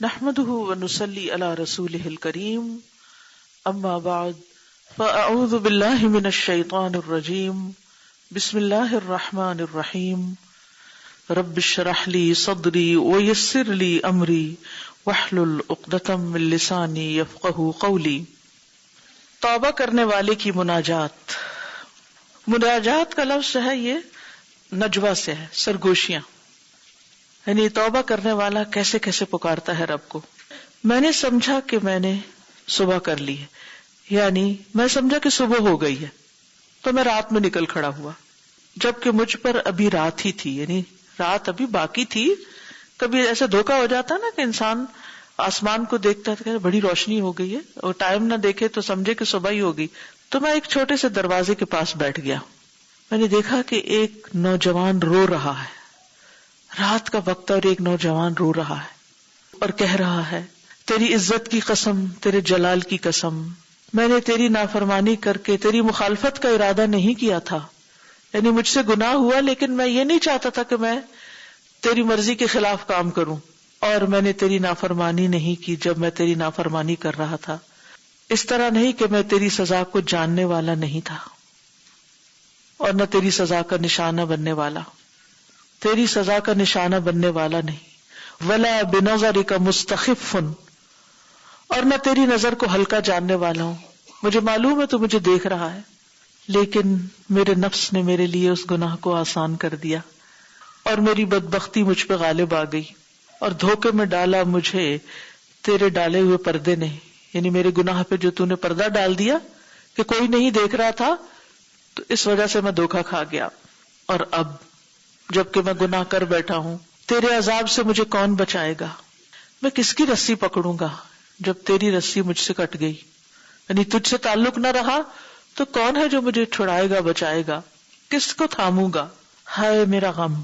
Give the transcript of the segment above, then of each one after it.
نحمده ونصلي على رسوله الكريم اما بعد فاعوذ بالله من الشيطان الرجيم بسم الله الرحمن الرحيم رب اشرح لي صدري ويسر لي امري واحلل عقدة من لساني يفقهوا قولي۔ توبہ کرنے والے کی مناجات۔ مناجات کا لفظ ہے یہ نجوہ سے ہے، سرگوشیاں، یعنی توبہ کرنے والا کیسے کیسے پکارتا ہے رب کو۔ میں نے سمجھا کہ میں نے صبح کر لی ہے، یعنی میں سمجھا کہ صبح ہو گئی ہے تو میں رات میں نکل کھڑا ہوا، جبکہ مجھ پر ابھی رات ہی تھی، یعنی رات ابھی باقی تھی۔ کبھی ایسا دھوکا ہو جاتا نا کہ انسان آسمان کو دیکھتا ہے کہ بڑی روشنی ہو گئی ہے، اور ٹائم نہ دیکھے تو سمجھے کہ صبح ہی ہوگی۔ تو میں ایک چھوٹے سے دروازے کے پاس بیٹھ گیا، میں نے دیکھا کہ ایک نوجوان رو رہا ہے، رات کا وقت اور ایک نوجوان رو رہا ہے اور کہہ رہا ہے، تیری عزت کی قسم، تیرے جلال کی قسم، میں نے تیری نافرمانی کر کے تیری مخالفت کا ارادہ نہیں کیا تھا، یعنی مجھ سے گناہ ہوا لیکن میں یہ نہیں چاہتا تھا کہ میں تیری مرضی کے خلاف کام کروں، اور میں نے تیری نافرمانی نہیں کی جب میں تیری نافرمانی کر رہا تھا۔ اس طرح نہیں کہ میں تیری سزا کو جاننے والا نہیں تھا اور نہ تیری سزا کا نشانہ بننے والا، تیری سزا کا نشانہ بننے والا نہیں، ولا بنظرک مستخف، اور نہ تیری نظر کو ہلکا جاننے والا ہوں۔ مجھے معلوم ہے تو مجھے دیکھ رہا ہے، لیکن میرے نفس نے میرے لیے اس گناہ کو آسان کر دیا اور میری بدبختی مجھ پہ غالب آ گئی، اور دھوکے میں ڈالا مجھے تیرے ڈالے ہوئے پردے نے، یعنی میرے گناہ پہ جو تو نے پردہ ڈال دیا کہ کوئی نہیں دیکھ رہا تھا، تو اس وجہ سے میں دھوکا کھا گیا۔ اور اب جبکہ میں گناہ کر بیٹھا ہوں، تیرے عذاب سے مجھے کون بچائے گا؟ میں کس کی رسی پکڑوں گا جب تیری رسی مجھ سے کٹ گئی؟ یعنی تجھ سے تعلق نہ رہا تو کون ہے جو مجھے چھڑائے گا، بچائے گا؟ کس کو تھاموں گا؟ ہائے میرا غم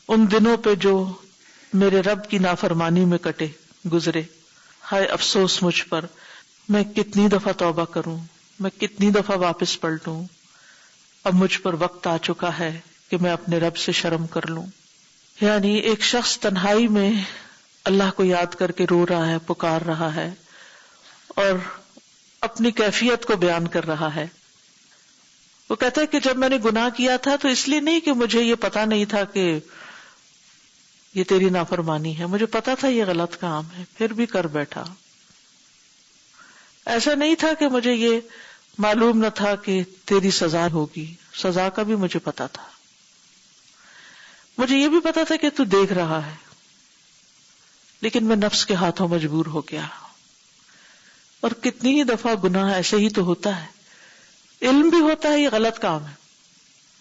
ان دنوں پہ جو میرے رب کی نافرمانی میں کٹے گزرے، ہائے افسوس مجھ پر، میں کتنی دفعہ توبہ کروں، میں کتنی دفعہ واپس پلٹوں، اب مجھ پر وقت آ چکا ہے کہ میں اپنے رب سے شرم کر لوں۔ یعنی ایک شخص تنہائی میں اللہ کو یاد کر کے رو رہا ہے، پکار رہا ہے اور اپنی کیفیت کو بیان کر رہا ہے۔ وہ کہتا ہے کہ جب میں نے گناہ کیا تھا تو اس لیے نہیں کہ مجھے یہ پتا نہیں تھا کہ یہ تیری نافرمانی ہے، مجھے پتا تھا یہ غلط کام ہے، پھر بھی کر بیٹھا۔ ایسا نہیں تھا کہ مجھے یہ معلوم نہ تھا کہ تیری سزا ہوگی، سزا کا بھی مجھے پتا تھا، مجھے یہ بھی پتا تھا کہ تو دیکھ رہا ہے، لیکن میں نفس کے ہاتھوں مجبور ہو گیا۔ اور کتنی ہی دفعہ گناہ ایسے ہی تو ہوتا ہے، علم بھی ہوتا ہے یہ غلط کام ہے،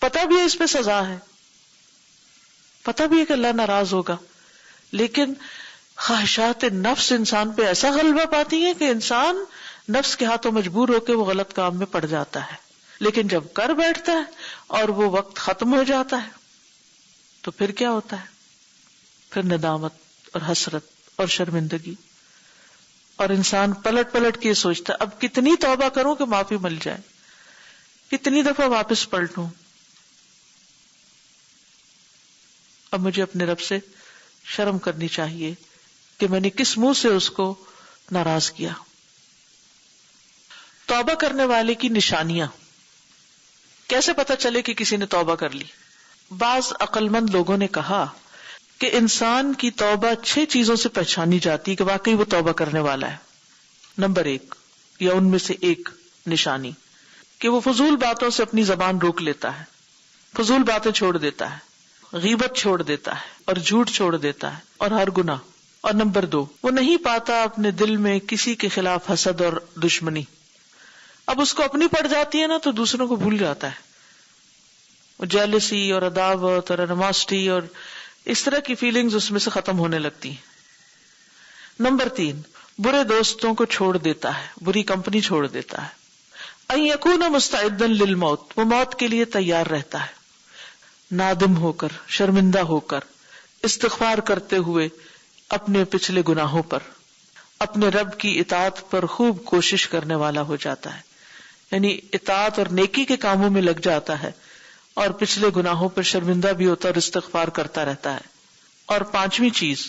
پتا بھی ہے اس پہ سزا ہے، پتا بھی ہے کہ اللہ ناراض ہوگا، لیکن خواہشات نفس انسان پہ ایسا غلبہ پاتی ہیں کہ انسان نفس کے ہاتھوں مجبور ہو کے وہ غلط کام میں پڑ جاتا ہے۔ لیکن جب کر بیٹھتا ہے اور وہ وقت ختم ہو جاتا ہے تو پھر کیا ہوتا ہے؟ پھر ندامت اور حسرت اور شرمندگی، اور انسان پلٹ پلٹ کے سوچتا ہے اب کتنی توبہ کروں کہ معافی مل جائے، کتنی دفعہ واپس پلٹوں، اب مجھے اپنے رب سے شرم کرنی چاہیے کہ میں نے کس منہ سے اس کو ناراض کیا۔ توبہ کرنے والے کی نشانیاں، کیسے پتا چلے کہ کسی نے توبہ کر لی؟ بعض عقل مند لوگوں نے کہا کہ انسان کی توبہ 6 چیزوں سے پہچانی جاتی ہے کہ واقعی وہ توبہ کرنے والا ہے۔ نمبر 1 یا ان میں سے ایک نشانی کہ وہ فضول باتوں سے اپنی زبان روک لیتا ہے، فضول باتیں چھوڑ دیتا ہے، غیبت چھوڑ دیتا ہے اور جھوٹ چھوڑ دیتا ہے اور ہر گناہ۔ اور نمبر 2 وہ نہیں پاتا اپنے دل میں کسی کے خلاف حسد اور دشمنی، اب اس کو اپنی پڑ جاتی ہے نا تو دوسروں کو بھول جاتا ہے، وہ جیلسی اور عداوت اور انیماسٹی اور اس طرح کی فیلنگز اس میں سے ختم ہونے لگتی ہیں۔ نمبر 3 برے دوستوں کو چھوڑ دیتا ہے، بری کمپنی چھوڑ دیتا ہے۔ ان یکون مستعدا للموت وہ موت کے لیے تیار رہتا ہے، نادم ہو کر، شرمندہ ہو کر، استغفار کرتے ہوئے اپنے پچھلے گناہوں پر، اپنے رب کی اطاعت پر خوب کوشش کرنے والا ہو جاتا ہے، یعنی اطاعت اور نیکی کے کاموں میں لگ جاتا ہے اور پچھلے گناہوں پر شرمندہ بھی ہوتا ہے اور استغفار کرتا رہتا ہے۔ اور 5ویں چیز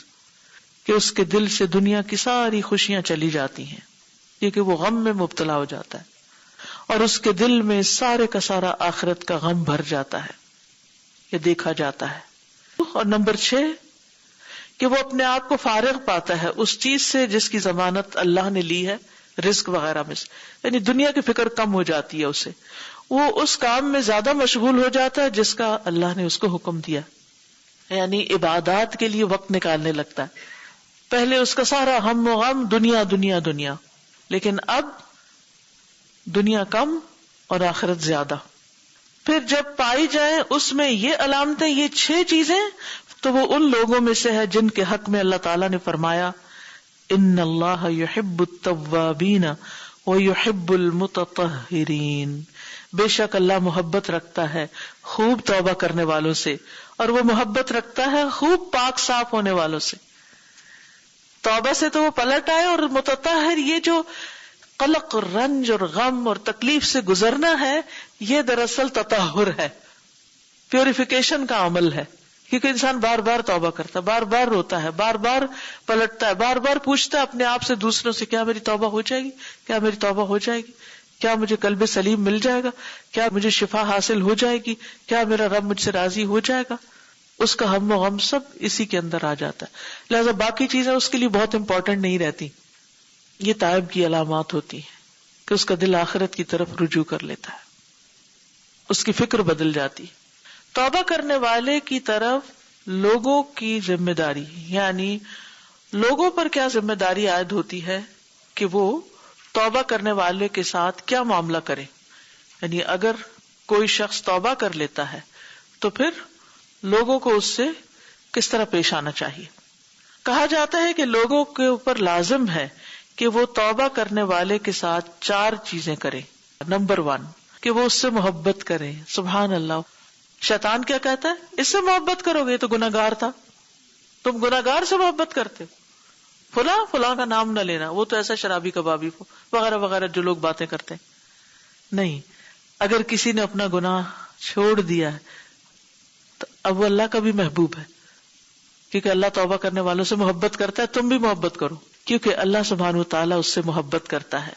کہ اس کے دل سے دنیا کی ساری خوشیاں چلی جاتی ہیں، کیونکہ وہ غم میں مبتلا ہو جاتا ہے، اور اس کے دل میں سارے کا سارا آخرت کا غم بھر جاتا ہے، یہ دیکھا جاتا ہے۔ اور نمبر 6 کہ وہ اپنے آپ کو فارغ پاتا ہے اس چیز سے جس کی ضمانت اللہ نے لی ہے، رزق وغیرہ میں سے، یعنی دنیا کی فکر کم ہو جاتی ہے اسے، وہ اس کام میں زیادہ مشغول ہو جاتا ہے جس کا اللہ نے اس کو حکم دیا، یعنی عبادات کے لیے وقت نکالنے لگتا ہے۔ پہلے اس کا سارا ہم و غم دنیا دنیا دنیا، لیکن اب دنیا کم اور آخرت زیادہ۔ پھر جب پائی جائیں اس میں یہ علامتیں، یہ 6 چیزیں، تو وہ ان لوگوں میں سے ہے جن کے حق میں اللہ تعالیٰ نے فرمایا ان اللہ یحب التوابین ویحب المتطہرین، بے شک اللہ محبت رکھتا ہے خوب توبہ کرنے والوں سے، اور وہ محبت رکھتا ہے خوب پاک صاف ہونے والوں سے۔ توبہ سے تو وہ پلٹ آئے، اور متطہر یہ جو قلق اور رنج اور غم اور تکلیف سے گزرنا ہے، یہ دراصل تطہر ہے، پیوریفیکیشن کا عمل ہے، کیونکہ انسان بار بار توبہ کرتا ہے، بار بار روتا ہے، بار بار پلٹتا ہے، بار بار پوچھتا ہے اپنے آپ سے، دوسروں سے، کیا میری توبہ ہو جائے گی، کیا میری توبہ ہو جائے گی، کیا مجھے قلب سلیم مل جائے گا، کیا مجھے شفا حاصل ہو جائے گی، کیا میرا رب مجھ سے راضی ہو جائے گا۔ اس کا ہم و غم سب اسی کے اندر آ جاتا ہے، لہذا باقی چیزیں اس کے لیے بہت امپورٹنٹ نہیں رہتی۔ یہ تائب کی علامات ہوتی ہیں کہ اس کا دل آخرت کی طرف رجوع کر لیتا ہے، اس کی فکر بدل جاتی۔ توبہ کرنے والے کی طرف لوگوں کی ذمہ داری، یعنی لوگوں پر کیا ذمہ داری عائد ہوتی ہے کہ وہ توبہ کرنے والے کے ساتھ کیا معاملہ کرے، یعنی اگر کوئی شخص توبہ کر لیتا ہے تو پھر لوگوں کو اس سے کس طرح پیش آنا چاہیے۔ کہا جاتا ہے کہ لوگوں کے اوپر لازم ہے کہ وہ توبہ کرنے والے کے ساتھ 4 چیزیں کریں۔ نمبر 1 کہ وہ اس سے محبت کریں۔ سبحان اللہ، شیطان کیا کہتا ہے؟ اس سے محبت کرو گے تو گناہگار تھا، تم گناہگار سے محبت کرتے ہو، فلاں کا نام نہ لینا، وہ تو ایسا شرابی کبابی وغیرہ وغیرہ جو لوگ باتیں کرتے ہیں۔ نہیں، اگر کسی نے اپنا گناہ چھوڑ دیا ہے تو اب وہ اللہ کا بھی محبوب ہے، کیونکہ اللہ توبہ کرنے والوں سے محبت کرتا ہے، تم بھی محبت کرو کیونکہ اللہ سبحانہ وتعالیٰ اس سے محبت کرتا ہے۔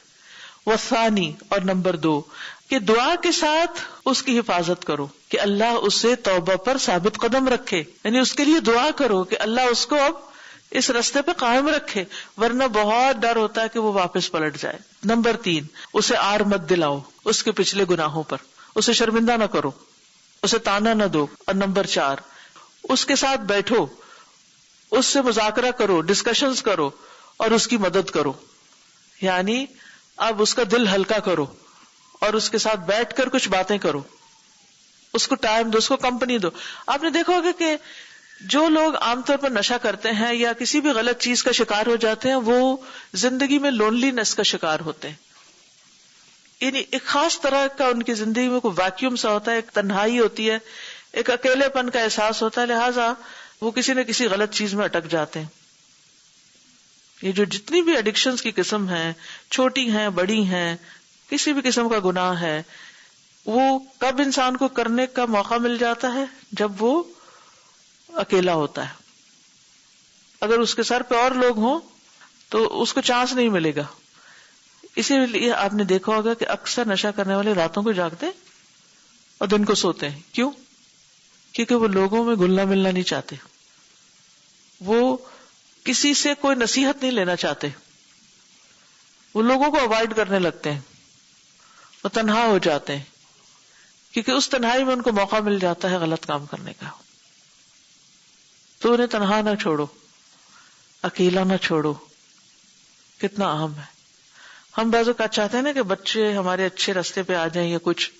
والثانی، اور نمبر 2 کہ دعا کے ساتھ اس کی حفاظت کرو کہ اللہ اسے توبہ پر ثابت قدم رکھے، یعنی اس کے لیے دعا کرو کہ اللہ اس کو اب اس رستے پہ قائم رکھے، ورنہ بہت ڈر ہوتا ہے کہ وہ واپس پلٹ جائے۔ نمبر 3 اسے آر مت دلاؤ اس کے پچھلے گناہوں پر، اسے شرمندہ نہ کرو، اسے تانا نہ دو۔ اور نمبر 4 اس کے ساتھ بیٹھو، اس سے مذاکرہ کرو، ڈسکشنز کرو اور اس کی مدد کرو، یعنی اب اس کا دل ہلکا کرو اور اس کے ساتھ بیٹھ کر کچھ باتیں کرو، اس کو ٹائم دو، اس کو کمپنی دو۔ آپ نے دیکھا ہوگا کہ جو لوگ عام طور پر نشہ کرتے ہیں یا کسی بھی غلط چیز کا شکار ہو جاتے ہیں، وہ زندگی میں لونلی نیس کا شکار ہوتے ہیں، یعنی ایک خاص طرح کا ان کی زندگی میں کوئی ویکیوم سا ہوتا ہے، ایک تنہائی ہوتی ہے، ایک اکیلے پن کا احساس ہوتا ہے، لہٰذا وہ کسی نہ کسی غلط چیز میں اٹک جاتے ہیں۔ یہ جو جتنی بھی ایڈکشنز کی قسم ہیں، چھوٹی ہیں بڑی ہیں، کسی بھی قسم کا گناہ ہے، وہ کب انسان کو کرنے کا موقع مل جاتا ہے؟ جب وہ اکیلا ہوتا ہے۔ اگر اس کے سر پہ اور لوگ ہوں تو اس کو چانس نہیں ملے گا۔ اسی لیے آپ نے دیکھا ہوگا کہ اکثر نشہ کرنے والے راتوں کو جاگتے اور دن کو سوتے ہیں۔ کیوں؟ کیونکہ وہ لوگوں میں گھلنا ملنا نہیں چاہتے، وہ کسی سے کوئی نصیحت نہیں لینا چاہتے، وہ لوگوں کو اوائڈ کرنے لگتے ہیں، وہ تنہا ہو جاتے ہیں، کیونکہ اس تنہائی میں ان کو موقع مل جاتا ہے غلط کام کرنے کا۔ تو انہیں تنہا نہ چھوڑو، اکیلا نہ چھوڑو، کتنا اہم ہے۔ ہم بعض اوقات چاہتے ہیں نا کہ بچے ہمارے اچھے راستے پہ آ جائیں یا کچھ،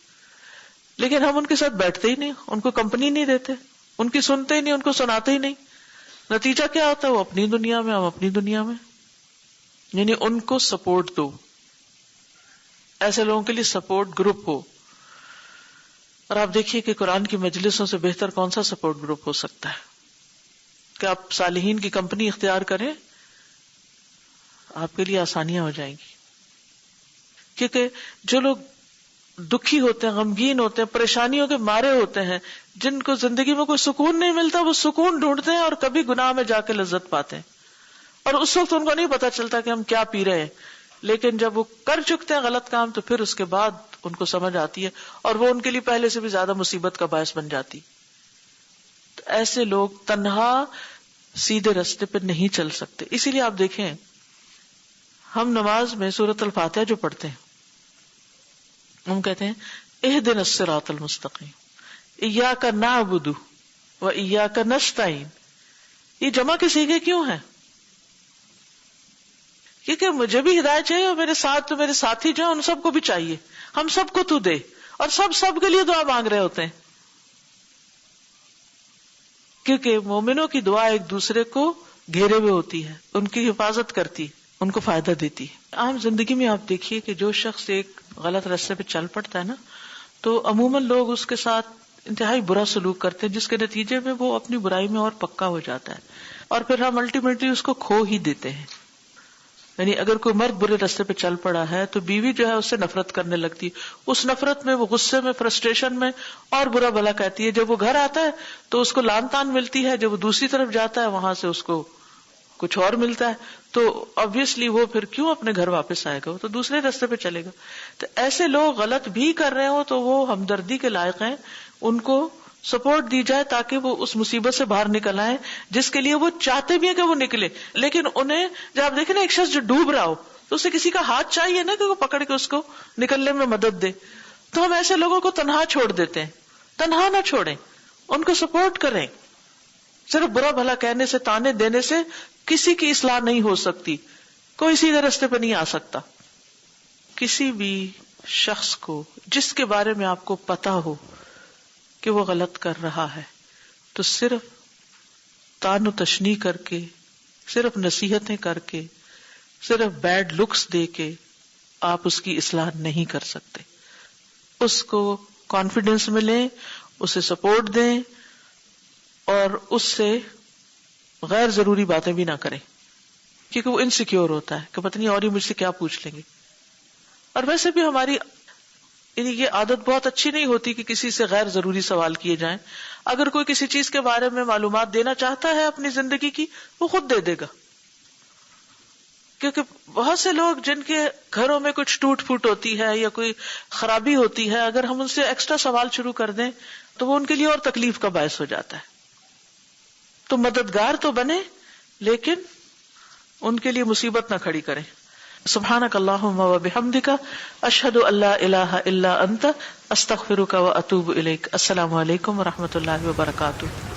لیکن ہم ان کے ساتھ بیٹھتے ہی نہیں، ان کو کمپنی نہیں دیتے، ان کی سنتے ہی نہیں، ان کو سناتے ہی نہیں۔ نتیجہ کیا ہوتا ہے؟ وہ اپنی دنیا میں، ہم اپنی دنیا میں۔ یعنی ان کو سپورٹ دو، ایسے لوگوں کے لیے سپورٹ گروپ ہو۔ اور آپ دیکھیے کہ قرآن کی مجلسوں سے بہتر کون سا سپورٹ گروپ ہو سکتا ہے کہ آپ صالحین کی کمپنی اختیار کریں، آپ کے لیے آسانیاں ہو جائیں گی۔ کیونکہ جو لوگ دکھی ہوتے ہیں، غمگین ہوتے ہیں، پریشانیوں کے مارے ہوتے ہیں، جن کو زندگی میں کوئی سکون نہیں ملتا، وہ سکون ڈھونڈتے ہیں اور کبھی گناہ میں جا کے لذت پاتے ہیں۔ اور اس وقت ان کو نہیں پتا چلتا کہ ہم کیا پی رہے ہیں، لیکن جب وہ کر چکتے ہیں غلط کام تو پھر اس کے بعد ان کو سمجھ آتی ہے، اور وہ ان کے لیے پہلے سے بھی زیادہ مصیبت کا باعث بن جاتی. تو ایسے لوگ تنہا سیدھے راستے پہ نہیں چل سکتے. اسی لیے آپ دیکھیں ہم نماز میں سورۃ الفاتحہ جو پڑھتے ہیں ہم کہتے ہیں اہدنا الصراط المستقیم، ایاک نعبد و ایاک نستعین. یہ جمع کے صیغے کیوں ہیں؟ کیونکہ مجھے بھی ہدایت چاہیے اور میرے ساتھ تو میرے ساتھی جو ہیں ان سب کو بھی چاہیے. ہم سب کو تو دے، اور سب کے لیے دعا مانگ رہے ہوتے ہیں، کیونکہ مومنوں کی دعا ایک دوسرے کو گھیرے ہوئے ہوتی ہے، ان کی حفاظت کرتی ہے، ان کو فائدہ دیتی ہے. عام زندگی میں آپ دیکھیے کہ جو شخص ایک غلط راستے پہ چل پڑتا ہے نا، تو عموماً لوگ اس کے ساتھ انتہائی برا سلوک کرتے ہیں، جس کے نتیجے میں وہ اپنی برائی میں اور پکا ہو جاتا ہے، اور پھر ہم الٹیمیٹلی اس کو کھو ہی دیتے ہیں. یعنی اگر کوئی مرد برے راستے پہ چل پڑا ہے تو بیوی جو ہے اس سے نفرت کرنے لگتی، اس نفرت میں، وہ غصے میں، فرسٹریشن میں اور برا بھلا کہتی ہے. جب وہ گھر آتا ہے تو اس کو لان تان ملتی ہے، جب وہ دوسری طرف جاتا ہے وہاں سے اس کو کچھ اور ملتا ہے. تو obviously وہ پھر کیوں اپنے گھر واپس آئے گا، وہ تو دوسرے راستے پہ چلے گا. تو ایسے لوگ غلط بھی کر رہے ہوں تو وہ ہمدردی کے لائق ہیں، ان کو سپورٹ دی جائے تاکہ وہ اس مصیبت سے باہر نکل آئے جس کے لیے وہ چاہتے بھی ہیں کہ وہ نکلے. لیکن انہیں جب آپ دیکھیں نا ایک شخص جو ڈوب رہا ہو تو اسے کسی کا ہاتھ چاہیے نا کہ وہ پکڑ کے اس کو نکلنے میں مدد دے. تو ہم ایسے لوگوں کو تنہا چھوڑ دیتے ہیں. تنہا نہ چھوڑیں، ان کو سپورٹ کریں. صرف برا بھلا کہنے سے، تانے دینے سے کسی کی اصلاح نہیں ہو سکتی، کوئی سیدھے راستے پہ نہیں آ سکتا. کسی بھی شخص کو جس کے بارے میں آپ کو پتا ہو کہ وہ غلط کر رہا ہے تو صرف تان و تشنیع کر کے، صرف نصیحتیں کر کے، صرف بیڈ لکس دے کے آپ اس کی اصلاح نہیں کر سکتے. اس کو کانفیڈینس میں لیں، اسے سپورٹ دیں، اور اس سے غیر ضروری باتیں بھی نہ کریں، کیونکہ وہ انسیکیور ہوتا ہے کہ پتہ نہیں اور ہی مجھ سے کیا پوچھ لیں گے. اور ویسے بھی ہماری یعنی یہ عادت بہت اچھی نہیں ہوتی کہ کسی سے غیر ضروری سوال کیے جائیں. اگر کوئی کسی چیز کے بارے میں معلومات دینا چاہتا ہے اپنی زندگی کی، وہ خود دے دے گا. کیونکہ بہت سے لوگ جن کے گھروں میں کچھ ٹوٹ پھوٹ ہوتی ہے یا کوئی خرابی ہوتی ہے، اگر ہم ان سے ایکسٹرا سوال شروع کر دیں تو وہ ان کے لیے اور تکلیف کا باعث ہو جاتا ہے. تو مددگار تو بنے لیکن ان کے لیے مصیبت نہ کھڑی کریں. سبحانک اللہم و بحمدک، اشہد ان لا الہ الا انت، استغفرک و اتوب الیک. السلام علیکم و رحمۃ اللہ وبرکاتہ.